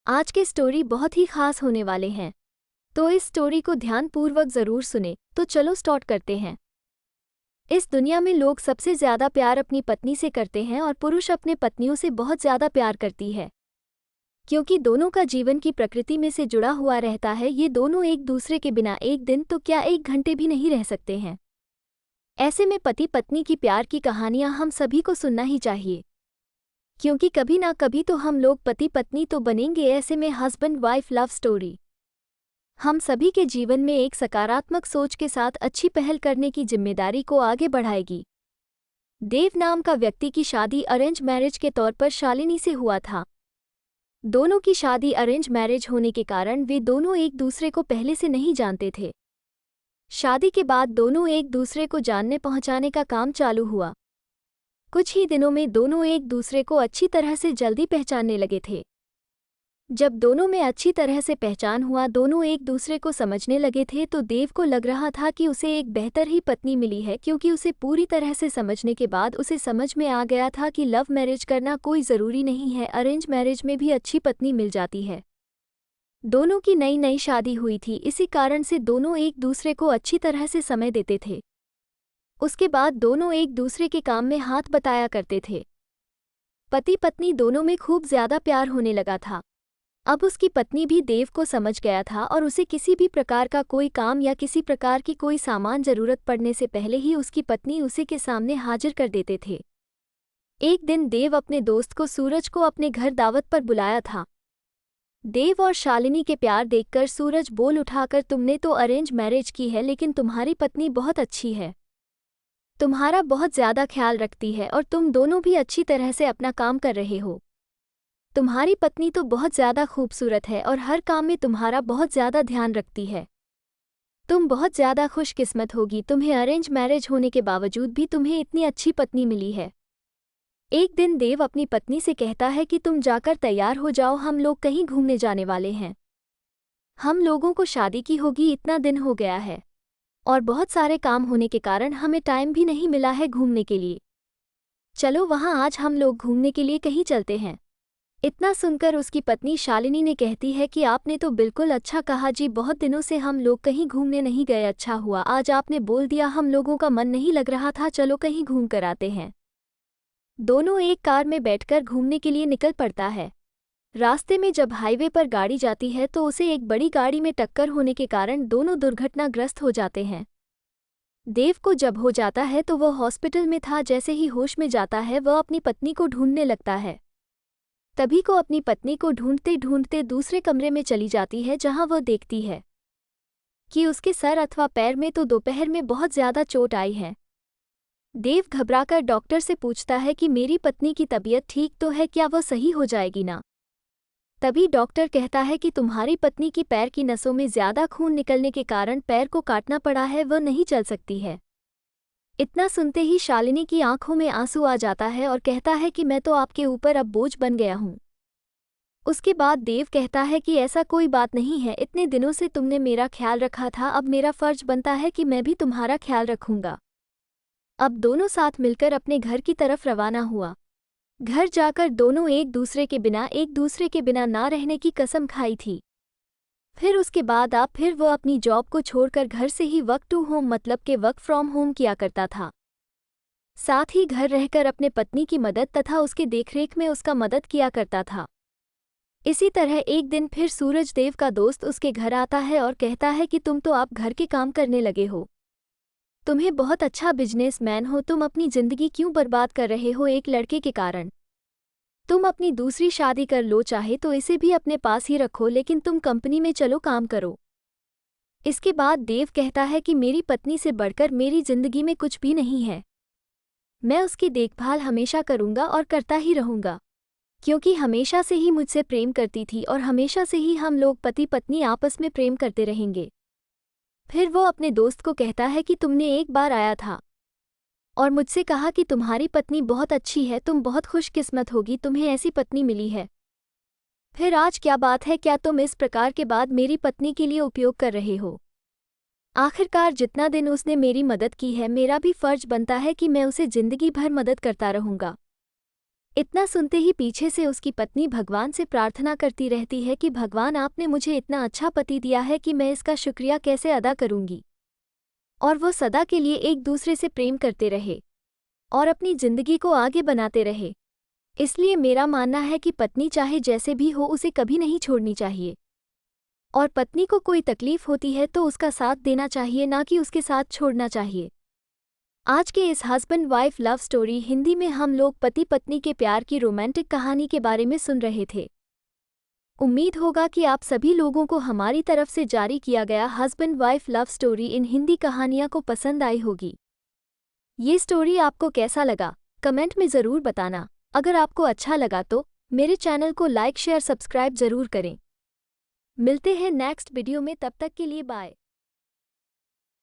आज के स्टोरी बहुत ही खास होने वाले हैं, तो इस स्टोरी को ध्यानपूर्वक जरूर सुने। तो चलो स्टार्ट करते हैं। इस दुनिया में लोग सबसे ज्यादा प्यार अपनी पत्नी से करते हैं और पुरुष अपने पत्नियों से बहुत ज्यादा प्यार करती है, क्योंकि दोनों का जीवन की प्रकृति में से जुड़ा हुआ रहता है। ये दोनों एक दूसरे के बिना एक दिन तो क्या एक घंटे भी नहीं रह सकते हैं। ऐसे में पति पत्नी की प्यार की कहानियां हम सभी को सुनना ही चाहिए, क्योंकि कभी ना कभी तो हम लोग पति पत्नी तो बनेंगे। ऐसे में हस्बैंड वाइफ लव स्टोरी हम सभी के जीवन में एक सकारात्मक सोच के साथ अच्छी पहल करने की जिम्मेदारी को आगे बढ़ाएगी। देव नाम का व्यक्ति की शादी अरेंज मैरिज के तौर पर शालिनी से हुआ था। दोनों की शादी अरेंज मैरिज होने के कारण वे दोनों एक दूसरे को पहले से नहीं जानते थे। शादी के बाद दोनों एक दूसरे को जानने पहुंचाने का काम चालू हुआ। कुछ ही दिनों में दोनों एक दूसरे को अच्छी तरह से जल्दी पहचानने लगे थे। जब दोनों में अच्छी तरह से पहचान हुआ, दोनों एक दूसरे को समझने लगे थे, तो देव को लग रहा था कि उसे एक बेहतर ही पत्नी मिली है, क्योंकि उसे पूरी तरह से समझने के बाद उसे समझ में आ गया था कि लव मैरिज करना कोई ज़रूरी नहीं है, अरेंज मैरिज में भी अच्छी पत्नी मिल जाती है। दोनों की नई नई शादी हुई थी, इसी कारण से दोनों एक दूसरे को अच्छी तरह से समय देते थे। उसके बाद दोनों एक दूसरे के काम में हाथ बटाया करते थे। पति पत्नी दोनों में खूब ज्यादा प्यार होने लगा था। अब उसकी पत्नी भी देव को समझ गया था और उसे किसी भी प्रकार का कोई काम या किसी प्रकार की कोई सामान जरूरत पड़ने से पहले ही उसकी पत्नी उसी के सामने हाजिर कर देते थे। एक दिन देव अपने दोस्त को सूरज को अपने घर दावत पर बुलाया था। देव और शालिनी के प्यार देखकर सूरज बोल उठाकर, तुमने तो अरेंज मैरिज की है, लेकिन तुम्हारी पत्नी बहुत अच्छी है, तुम्हारा बहुत ज्यादा ख्याल रखती है और तुम दोनों भी अच्छी तरह से अपना काम कर रहे हो। तुम्हारी पत्नी तो बहुत ज्यादा खूबसूरत है और हर काम में तुम्हारा बहुत ज्यादा ध्यान रखती है। तुम बहुत ज्यादा खुशकिस्मत होगी, तुम्हें अरेंज मैरिज होने के बावजूद भी तुम्हें इतनी अच्छी पत्नी मिली है। एक दिन देव अपनी पत्नी से कहता है कि तुम जाकर तैयार हो जाओ, हम लोग कहीं घूमने जाने वाले हैं। हम लोगों को शादी की होगी इतना दिन हो गया है और बहुत सारे काम होने के कारण हमें टाइम भी नहीं मिला है घूमने के लिए। चलो वहाँ आज हम लोग घूमने के लिए कहीं चलते हैं। इतना सुनकर उसकी पत्नी शालिनी ने कहती है कि आपने तो बिल्कुल अच्छा कहा जी, बहुत दिनों से हम लोग कहीं घूमने नहीं गए, अच्छा हुआ आज आपने बोल दिया, हम लोगों का मन नहीं लग रहा था, चलो कहीं घूम कर आते हैं। दोनों एक कार में बैठकर घूमने के लिए निकल पड़ता है। रास्ते में जब हाईवे पर गाड़ी जाती है तो उसे एक बड़ी गाड़ी में टक्कर होने के कारण दोनों दुर्घटनाग्रस्त हो जाते हैं। देव को जब हो जाता है तो वह हॉस्पिटल में था। जैसे ही होश में जाता है वह अपनी पत्नी को ढूंढने लगता है। तभी को अपनी पत्नी को ढूंढते ढूंढते दूसरे कमरे में चली जाती है, जहां वह देखती है कि उसके सर अथवा पैर में तो दोपहर में बहुत ज्यादा चोट आई है। देव घबराकर डॉक्टर से पूछता है कि मेरी पत्नी की तबीयत ठीक तो है, क्या वह सही हो जाएगी ना। तभी डॉक्टर कहता है कि तुम्हारी पत्नी की पैर की नसों में ज्यादा खून निकलने के कारण पैर को काटना पड़ा है, वह नहीं चल सकती है। इतना सुनते ही शालिनी की आंखों में आंसू आ जाता है और कहता है कि मैं तो आपके ऊपर अब बोझ बन गया हूँ। उसके बाद देव कहता है कि ऐसा कोई बात नहीं है, इतने दिनों से तुमने मेरा ख्याल रखा था, अब मेरा फर्ज बनता है कि मैं भी तुम्हारा ख्याल रखूंगा। अब दोनों साथ मिलकर अपने घर की तरफ रवाना हुआ। घर जाकर दोनों एक दूसरे के बिना ना रहने की कसम खाई थी। फिर उसके बाद फिर वो अपनी जॉब को छोड़कर घर से ही वर्क टू होम मतलब के वर्क फ्रॉम होम किया करता था। साथ ही घर रहकर अपने पत्नी की मदद तथा उसके देखरेख में उसका मदद किया करता था। इसी तरह एक दिन फिर सूरज देव का दोस्त उसके घर आता है और कहता है कि तुम तो आप घर के काम करने लगे हो, तुम्हें बहुत अच्छा बिजनेसमैन हो, तुम अपनी जिंदगी क्यों बर्बाद कर रहे हो एक लड़के के कारण। तुम अपनी दूसरी शादी कर लो, चाहे तो इसे भी अपने पास ही रखो, लेकिन तुम कंपनी में चलो काम करो। इसके बाद देव कहता है कि मेरी पत्नी से बढ़कर मेरी जिंदगी में कुछ भी नहीं है, मैं उसकी देखभाल हमेशा करूंगा और करता ही रहूंगा, क्योंकि हमेशा से ही मुझसे प्रेम करती थी और हमेशा से ही हम लोग पति पत्नी आपस में प्रेम करते रहेंगे। फिर वो अपने दोस्त को कहता है कि तुमने एक बार आया था और मुझसे कहा कि तुम्हारी पत्नी बहुत अच्छी है, तुम बहुत खुशकिस्मत होगी, तुम्हें ऐसी पत्नी मिली है। फिर आज क्या बात है, क्या तुम इस प्रकार के बाद मेरी पत्नी के लिए उपयोग कर रहे हो। आखिरकार जितना दिन उसने मेरी मदद की है, मेरा भी फर्ज बनता है कि मैं उसे जिंदगी भर मदद करता रहूंगा। इतना सुनते ही पीछे से उसकी पत्नी भगवान से प्रार्थना करती रहती है कि भगवान आपने मुझे इतना अच्छा पति दिया है कि मैं इसका शुक्रिया कैसे अदा करूंगी। और वो सदा के लिए एक दूसरे से प्रेम करते रहे और अपनी जिंदगी को आगे बनाते रहे। इसलिए मेरा मानना है कि पत्नी चाहे जैसे भी हो उसे कभी नहीं छोड़नी चाहिए। और पत्नी को कोई तकलीफ होती है तो उसका साथ देना चाहिए, ना कि उसके साथ छोड़ना चाहिए। आज के इस husband wife love story Hindi में हम लोग पति पत्नी के प्यार की रोमांटिक कहानी के बारे में सुन रहे थे। उम्मीद होगा कि आप सभी लोगों को हमारी तरफ से जारी किया गया husband wife love story in Hindi कहानियां को पसंद आई होगी। ये स्टोरी आपको कैसा लगा कमेंट में ज़रूर बताना। अगर आपको अच्छा लगा तो मेरे चैनल को लाइक शेयर सब्सक्राइब ज़रूर करें। मिलते हैं नेक्स्ट वीडियो में, तब तक के लिए बाय।